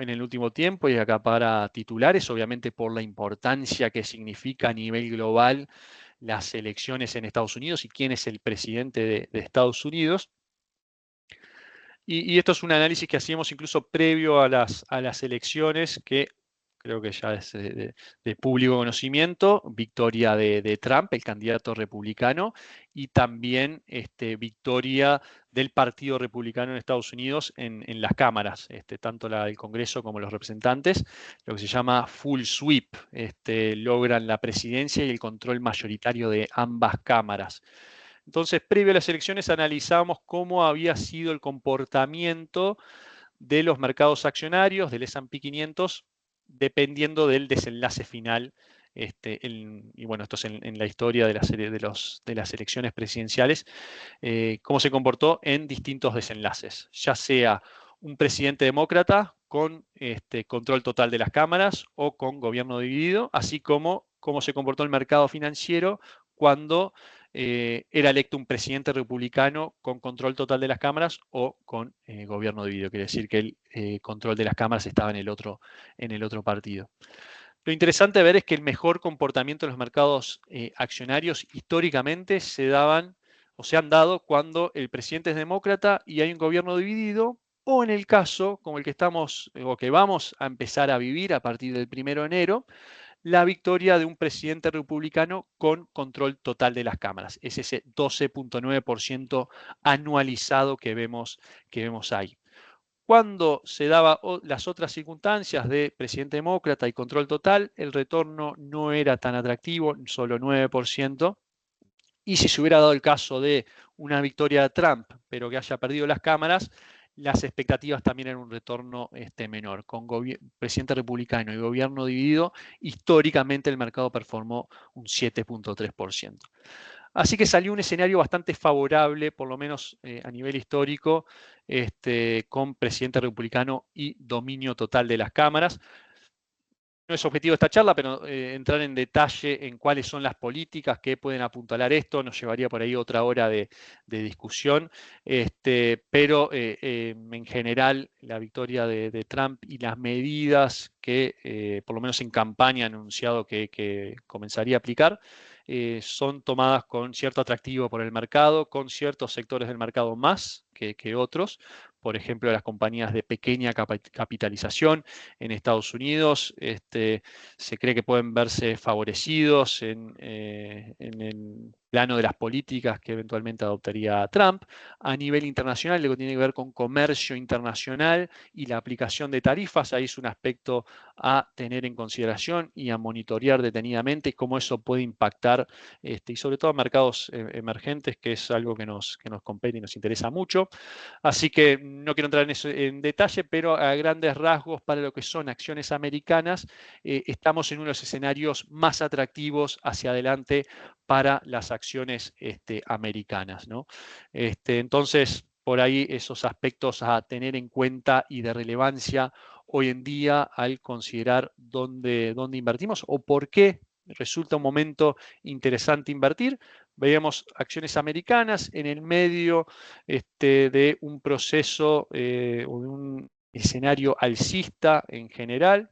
tiempo y acapara titulares, obviamente por la importancia que significa a nivel global las elecciones en Estados Unidos y quién es el presidente de Estados Unidos. Y esto es un análisis que hacíamos incluso previo a las elecciones, que creo que ya es de público conocimiento, victoria de Trump, el candidato republicano, y también victoria del Partido Republicano en Estados Unidos en las cámaras, tanto la del Congreso como los representantes, lo que se llama full sweep, logran la presidencia y el control mayoritario de ambas cámaras. Entonces, previo a las elecciones, analizamos cómo había sido el comportamiento de los mercados accionarios, del S&P 500, dependiendo del desenlace final. Y bueno, esto es en la historia de la serie de las elecciones presidenciales, cómo se comportó en distintos desenlaces, ya sea un presidente demócrata con control total de las cámaras o con gobierno dividido, así como cómo se comportó el mercado financiero cuando era electo un presidente republicano con control total de las cámaras o con gobierno dividido. Quiere decir que el control de las cámaras estaba en el otro partido. Lo interesante de ver es que el mejor comportamiento de los mercados accionarios históricamente se han dado cuando el presidente es demócrata y hay un gobierno dividido, o en el caso como el que estamos o que vamos a empezar a vivir a partir del 1 de enero, la victoria de un presidente republicano con control total de las cámaras. Es ese 12.9% anualizado que vemos ahí. Cuando se daban las otras circunstancias de presidente demócrata y control total, el retorno no era tan atractivo, solo 9%. Y si se hubiera dado el caso de una victoria de Trump, pero que haya perdido las cámaras, las expectativas también eran un retorno menor. Con presidente republicano y gobierno dividido, históricamente el mercado performó un 7.3%. Así que salió un escenario bastante favorable, por lo menos a nivel histórico, con presidente republicano y dominio total de las cámaras. No es objetivo de esta charla, pero entrar en detalle en cuáles son las políticas que pueden apuntalar esto, nos llevaría por ahí otra hora de discusión, pero en general la victoria de Trump y las medidas que por lo menos en campaña ha anunciado que comenzaría a aplicar, son tomadas con cierto atractivo por el mercado, con ciertos sectores del mercado más que otros. Por ejemplo, las compañías de pequeña capitalización en Estados Unidos se cree que pueden verse favorecidos en el plano de las políticas que eventualmente adoptaría Trump. A nivel internacional, lo que tiene que ver con comercio internacional y la aplicación de tarifas, ahí es un aspecto a tener en consideración y a monitorear detenidamente cómo eso puede impactar, y sobre todo a mercados emergentes, que es algo que nos compete y nos interesa mucho. Así que no quiero entrar en eso en detalle, pero a grandes rasgos, para lo que son acciones americanas, estamos en uno de los escenarios más atractivos hacia adelante para las acciones americanas, ¿no? Entonces, por ahí esos aspectos a tener en cuenta y de relevancia hoy en día al considerar dónde invertimos o por qué resulta un momento interesante invertir. Veíamos acciones americanas en el medio de un proceso o de un escenario alcista en general,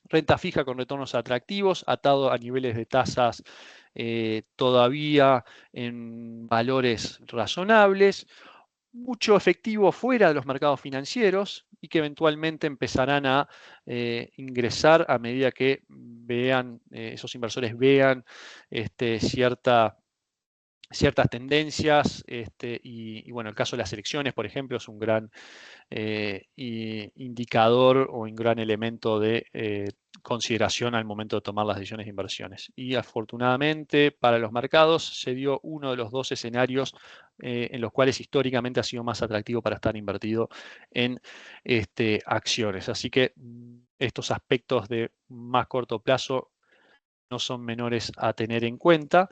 renta fija con retornos atractivos, atado a niveles de tasas todavía en valores razonables, mucho efectivo fuera de los mercados financieros y que eventualmente empezarán a ingresar a medida que vean, esos inversores vean ciertas tendencias, y bueno, el caso de las elecciones, por ejemplo, es un gran indicador o un gran elemento de consideración al momento de tomar las decisiones de inversiones. Y afortunadamente para los mercados se dio uno de los dos escenarios en los cuales históricamente ha sido más atractivo para estar invertido en acciones. Así que estos aspectos de más corto plazo no son menores a tener en cuenta.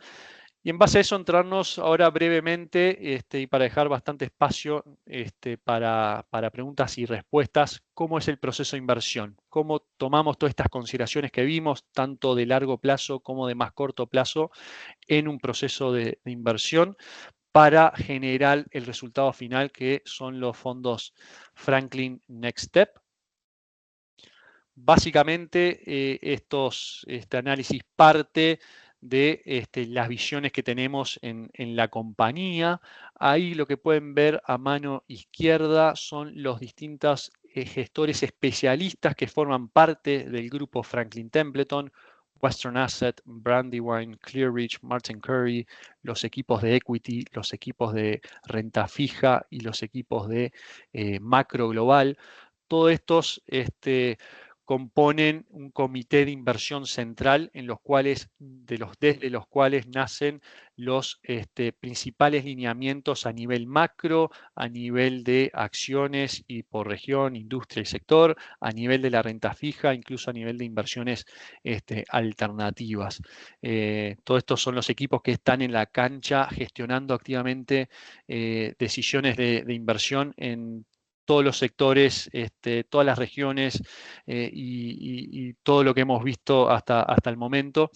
Y en base a eso, entrarnos ahora brevemente, y para dejar bastante espacio para preguntas y respuestas, ¿cómo es el proceso de inversión? ¿Cómo tomamos todas estas consideraciones que vimos, tanto de largo plazo como de más corto plazo, en un proceso de inversión para generar el resultado final que son los fondos Franklin Next Step? Básicamente, este análisis parte de las visiones que tenemos en la compañía. Ahí lo que pueden ver a mano izquierda son los distintos gestores especialistas que forman parte del grupo Franklin Templeton: Western Asset, Brandywine, Clearridge, Martin Currie, los equipos de equity, los equipos de renta fija y los equipos de macro global. Todos estos componen un comité de inversión central en los cuales, desde los cuales nacen los principales lineamientos a nivel macro, a nivel de acciones y por región, industria y sector, a nivel de la renta fija, incluso a nivel de inversiones alternativas. Todos estos son los equipos que están en la cancha gestionando activamente decisiones de inversión en todos los sectores, todas las regiones y todo lo que hemos visto hasta el momento.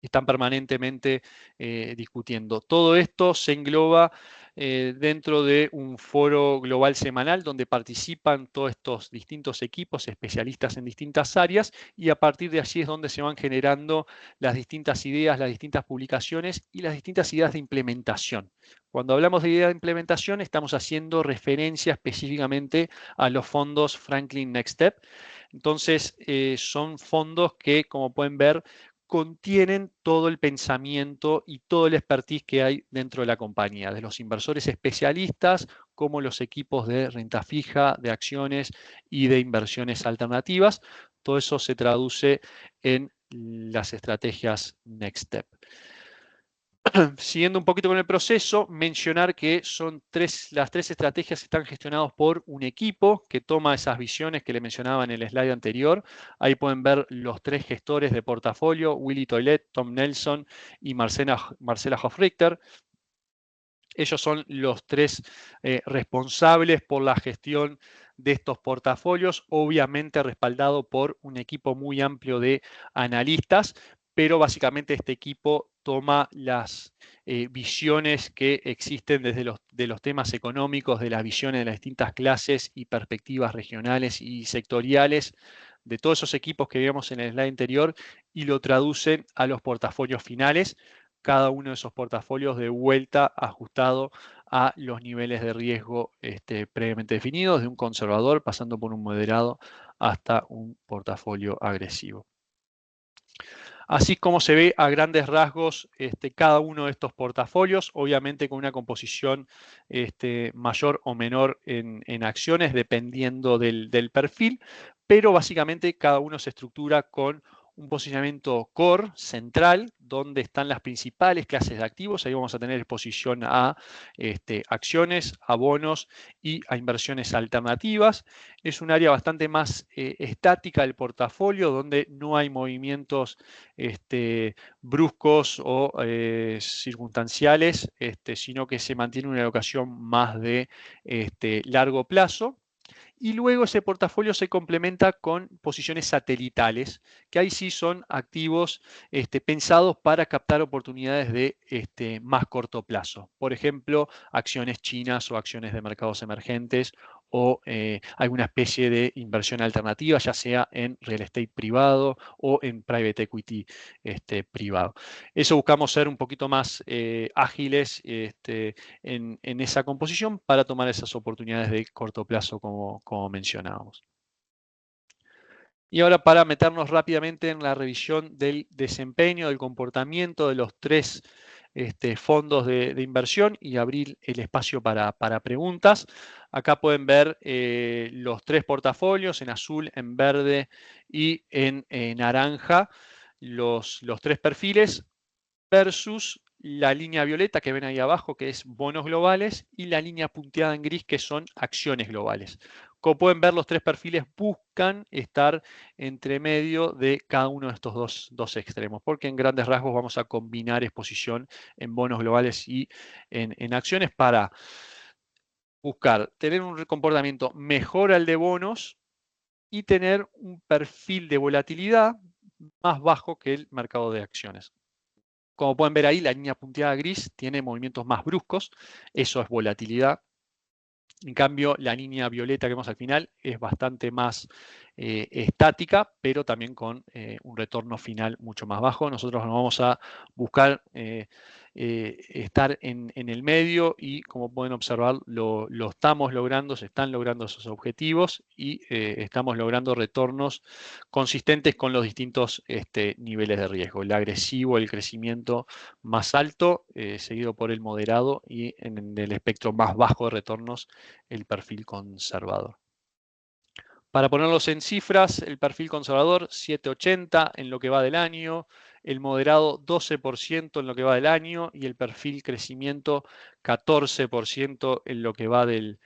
Están permanentemente discutiendo. Todo esto se engloba dentro de un foro global semanal donde participan todos estos distintos equipos, especialistas en distintas áreas, y a partir de allí es donde se van generando las distintas ideas, las distintas publicaciones y las distintas ideas de implementación. Cuando hablamos de idea de implementación, estamos haciendo referencia específicamente a los fondos Franklin Next Step. Entonces, son fondos que, como pueden ver, contienen todo el pensamiento y todo el expertise que hay dentro de la compañía, de los inversores especialistas como los equipos de renta fija, de acciones y de inversiones alternativas. Todo eso se traduce en las estrategias Next Step. Siguiendo un poquito con el proceso, mencionar que las tres estrategias están gestionadas por un equipo que toma esas visiones que le mencionaba en el slide anterior. Ahí pueden ver los tres gestores de portafolio: Willy Toilet, Tom Nelson y Marcela Hofrichter. Ellos son los tres responsables por la gestión de estos portafolios, obviamente respaldado por un equipo muy amplio de analistas, pero básicamente este equipo toma las visiones que existen desde los temas económicos, de las visiones de las distintas clases y perspectivas regionales y sectoriales de todos esos equipos que vimos en el slide anterior, y lo traducen a los portafolios finales, cada uno de esos portafolios de vuelta ajustado a los niveles de riesgo previamente definidos, de un conservador pasando por un moderado hasta un portafolio agresivo. Así como se ve a grandes rasgos cada uno de estos portafolios, obviamente con una composición mayor o menor en acciones, dependiendo del perfil, pero básicamente cada uno se estructura con un posicionamiento core, central, donde están las principales clases de activos. Ahí vamos a tener exposición a acciones, a bonos y a inversiones alternativas. Es un área bastante más estática del portafolio, donde no hay movimientos bruscos o circunstanciales, sino que se mantiene una alocación más de largo plazo. Y luego ese portafolio se complementa con posiciones satelitales, que ahí sí son activos pensados para captar oportunidades de más corto plazo. Por ejemplo, acciones chinas o acciones de mercados emergentes, o alguna especie de inversión alternativa, ya sea en real estate privado o en private equity privado. Eso buscamos ser un poquito más ágiles en esa composición para tomar esas oportunidades de corto plazo como mencionábamos. Y ahora, para meternos rápidamente en la revisión del desempeño, del comportamiento de los tres fondos de inversión, y abrir el espacio para preguntas. Acá pueden ver los tres portafolios: en azul, en verde y en naranja, los tres perfiles, versus la línea violeta que ven ahí abajo, que es bonos globales, y la línea punteada en gris, que son acciones globales. Como pueden ver, los tres perfiles buscan estar entre medio de cada uno de estos dos extremos, porque en grandes rasgos vamos a combinar exposición en bonos globales y en acciones para buscar tener un comportamiento mejor al de bonos y tener un perfil de volatilidad más bajo que el mercado de acciones. Como pueden ver ahí, la línea punteada gris tiene movimientos más bruscos, eso es volatilidad. En cambio, la línea violeta que vemos al final es bastante más estática, pero también con un retorno final mucho más bajo. Nosotros nos vamos a buscar estar en el medio y, como pueden observar, lo estamos logrando, se están logrando esos objetivos y estamos logrando retornos consistentes con los distintos niveles de riesgo. El agresivo, el crecimiento más alto, seguido por el moderado, y en el espectro más bajo de retornos, el perfil conservador. Para ponerlos en cifras, el perfil conservador 7,80 en lo que va del año, el moderado 12% en lo que va del año y el perfil crecimiento 14% en lo que va del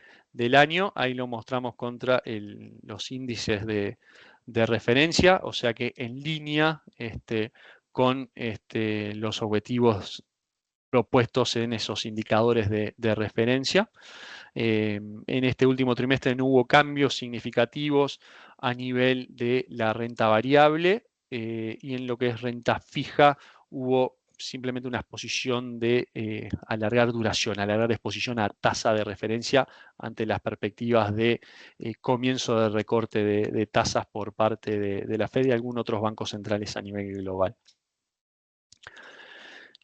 año. Ahí lo mostramos contra los índices de referencia, o sea que en línea con los objetivos propuestos en esos indicadores de referencia. En este último trimestre no hubo cambios significativos a nivel de la renta variable, y en lo que es renta fija hubo simplemente una exposición de alargar duración, alargar exposición a tasa de referencia ante las perspectivas de comienzo de recorte de tasas por parte de la Fed y algunos otros bancos centrales a nivel global.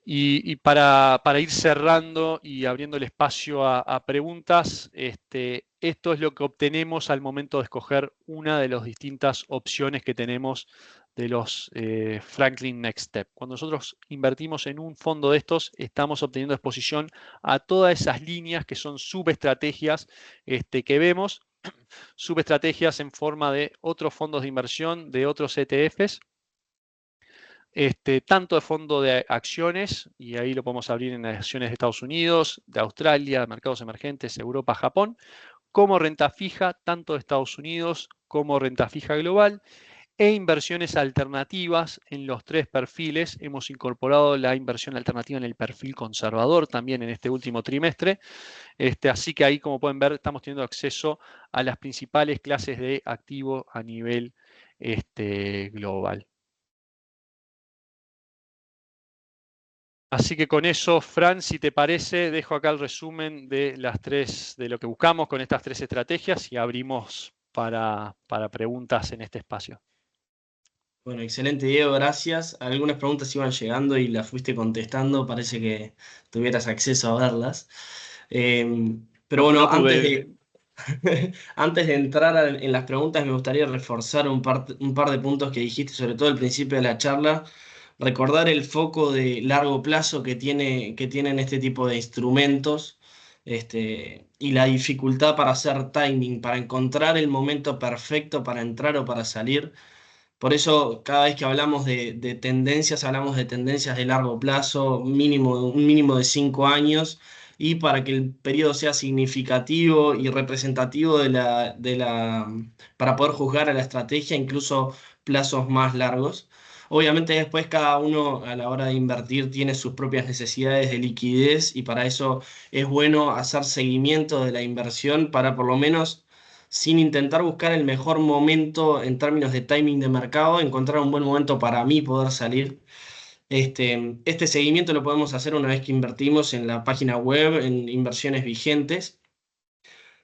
Y para ir cerrando y abriendo el espacio a preguntas, esto es lo que obtenemos al momento de escoger una de las distintas opciones que tenemos de los Franklin Next Step. Cuando nosotros invertimos en un fondo de estos, estamos obteniendo exposición a todas esas líneas que son subestrategias que vemos, subestrategias en forma de otros fondos de inversión, de otros ETFs, tanto de fondo de acciones, y ahí lo podemos abrir en acciones de Estados Unidos, de Australia, mercados emergentes, Europa, Japón, como renta fija, tanto de Estados Unidos como renta fija global, e inversiones alternativas en los tres perfiles. Hemos incorporado la inversión alternativa en el perfil conservador también en este último trimestre. Así que ahí, como pueden ver, estamos teniendo acceso a las principales clases de activo a nivel global. Así que con eso, Fran, si te parece, dejo acá el resumen de de lo que buscamos con estas tres estrategias y abrimos para preguntas en este espacio. Bueno, excelente, Diego, gracias. Algunas preguntas iban llegando y las fuiste contestando, parece que tuvieras acceso a verlas. Pero No, bueno, no pude. antes de entrar en las preguntas, me gustaría reforzar un par de puntos que dijiste, sobre todo al principio de la charla. Recordar el foco de largo plazo que tienen este tipo de instrumentos, y la dificultad para hacer timing, para encontrar el momento perfecto para entrar o para salir. Por eso, cada vez que hablamos de tendencias, hablamos de tendencias de largo plazo, un mínimo de 5 años, y para que el periodo sea significativo y representativo para poder juzgar a la estrategia, incluso plazos más largos. Obviamente después cada uno a la hora de invertir tiene sus propias necesidades de liquidez y para eso es bueno hacer seguimiento de la inversión para por lo menos, sin intentar buscar el mejor momento en términos de timing de mercado, encontrar un buen momento para mí poder salir. Este seguimiento lo podemos hacer una vez que invertimos en la página web, en inversiones vigentes.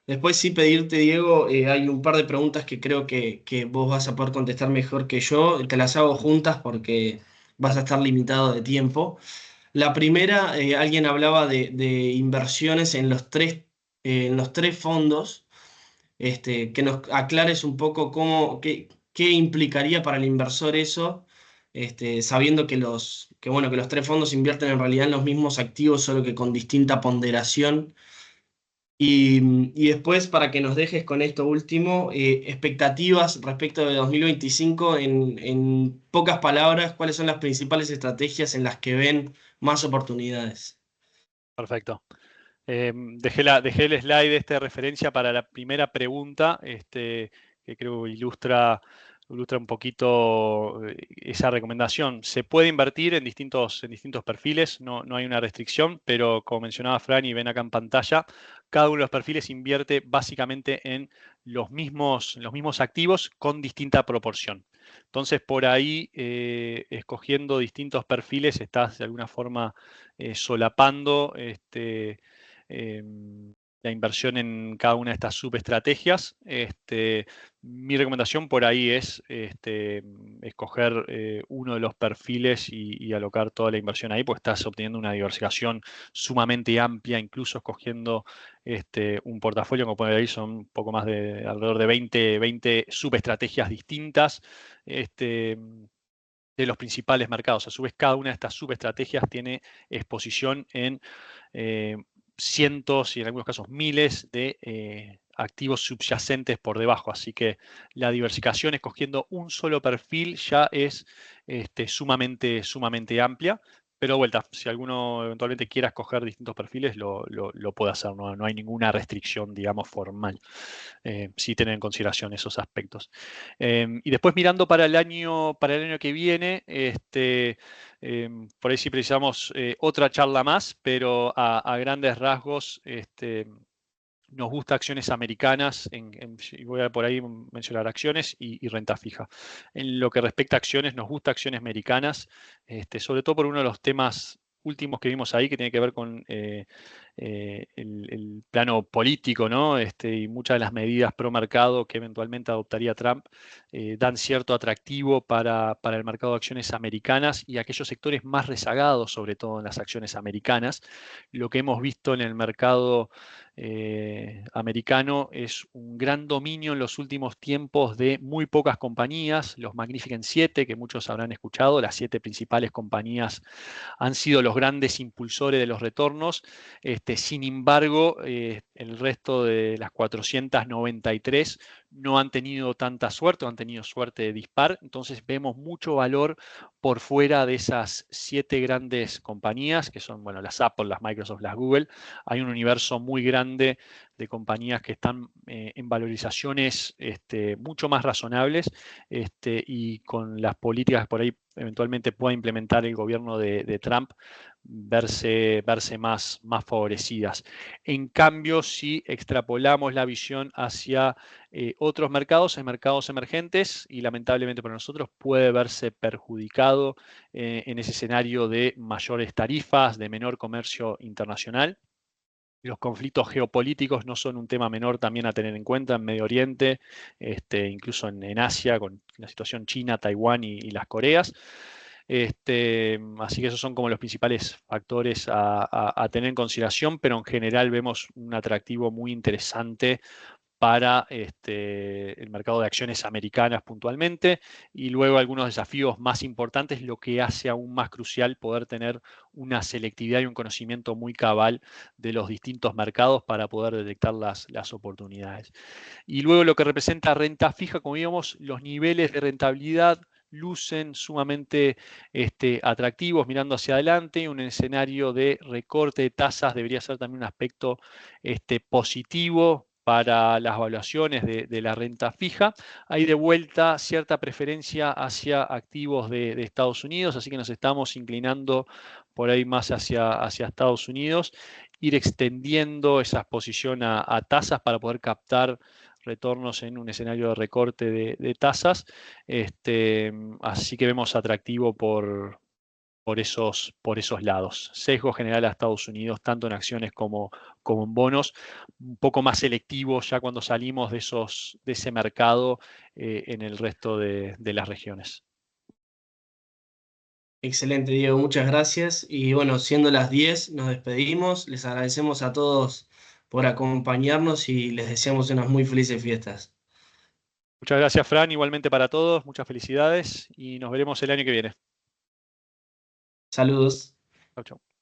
Después sí pedirte, Diego, hay un par de preguntas que creo que vos vas a poder contestar mejor que yo. Te las hago juntas porque vas a estar limitado de tiempo. La primera, alguien hablaba de inversiones en los tres fondos, que nos aclares un poco qué implicaría para el inversor eso, sabiendo bueno, que los tres fondos invierten en realidad en los mismos activos, solo que con distinta ponderación. Y después, para que nos dejes con esto último, expectativas respecto de 2025, en pocas palabras, ¿cuáles son las principales estrategias en las que ven más oportunidades? Perfecto. Dejé el slide de referencia para la primera pregunta, que creo ilustra un poquito esa recomendación. Se puede invertir en distintos perfiles, no hay una restricción, pero como mencionaba Fran y ven acá en pantalla, cada uno de los perfiles invierte básicamente en los mismos activos con distinta proporción. Entonces, por ahí, escogiendo distintos perfiles, estás de alguna forma solapando la inversión en cada una de estas subestrategias. Mi recomendación por ahí es escoger uno de los perfiles y alocar toda la inversión ahí, porque estás obteniendo una diversificación sumamente amplia, incluso escogiendo un portafolio, como pueden ver ahí, son un poco más de alrededor de 20 subestrategias distintas. De los principales mercados. A su vez, cada una de estas subestrategias tiene exposición en cientos y en algunos casos miles de activos subyacentes por debajo. Así que la diversificación escogiendo un solo perfil ya es sumamente amplia. Pero de vuelta, si alguno eventualmente quiera escoger distintos perfiles, lo puede hacer. No hay ninguna restricción, digamos, formal. Sí tener en consideración esos aspectos. Y después mirando para el año que viene, por ahí sí precisamos otra charla más, pero a grandes rasgos nos gusta acciones americanas, y voy a por ahí mencionar acciones y renta fija. En lo que respecta a acciones, nos gusta acciones americanas, sobre todo por uno de los temas últimos que vimos ahí, que tiene que ver con el plano político, ¿no? Y muchas de las medidas pro mercado que eventualmente adoptaría Trump dan cierto atractivo para el mercado de acciones americanas y aquellos sectores más rezagados, sobre todo en las acciones americanas. Lo que hemos visto en el mercado americano es un gran dominio en los últimos tiempos de muy pocas compañías, los Magnificent 7, que muchos habrán escuchado, las 7 principales compañías han sido los grandes impulsores de los retornos. Sin embargo, el resto de las 493 no han tenido tanta suerte, o han tenido suerte de dispar. Entonces vemos mucho valor por fuera de esas 7 grandes compañías, que son bueno, las Apple, las Microsoft, las Google. Hay un universo muy grande de compañías que están en valorizaciones mucho más razonables y con las políticas que por ahí eventualmente pueda implementar el gobierno de Trump, verse más favorecidas. En cambio, si extrapolamos la visión hacia otros mercados, en mercados emergentes, y lamentablemente para nosotros puede verse perjudicado en ese escenario de mayores tarifas, de menor comercio internacional. Los conflictos geopolíticos no son un tema menor también a tener en cuenta en Medio Oriente, incluso en Asia, con la situación China, Taiwán y las Coreas. Así que esos son como los principales factores a tener en consideración, pero en general vemos un atractivo muy interesante para el mercado de acciones americanas puntualmente, y luego algunos desafíos más importantes, lo que hace aún más crucial poder tener una selectividad y un conocimiento muy cabal de los distintos mercados para poder detectar las oportunidades. Y luego lo que representa renta fija, como vimos, los niveles de rentabilidad lucen sumamente atractivos mirando hacia adelante. Un escenario de recorte de tasas debería ser también un aspecto positivo para las evaluaciones de la renta fija. Hay de vuelta cierta preferencia hacia activos de Estados Unidos, así que nos estamos inclinando por ahí más hacia Estados Unidos, ir extendiendo esa exposición a tasas para poder captar retornos en un escenario de recorte de tasas. Así que vemos atractivo por esos lados. Sesgo general a Estados Unidos, tanto en acciones como en bonos, un poco más selectivo ya cuando salimos de ese mercado en el resto de las regiones. Excelente, Diego, muchas gracias. Y bueno, siendo las 10, nos despedimos. Les agradecemos a todos por acompañarnos y les deseamos unas muy felices fiestas. Muchas gracias, Fran, igualmente para todos, muchas felicidades y nos veremos el año que viene. Saludos. Chau, chau.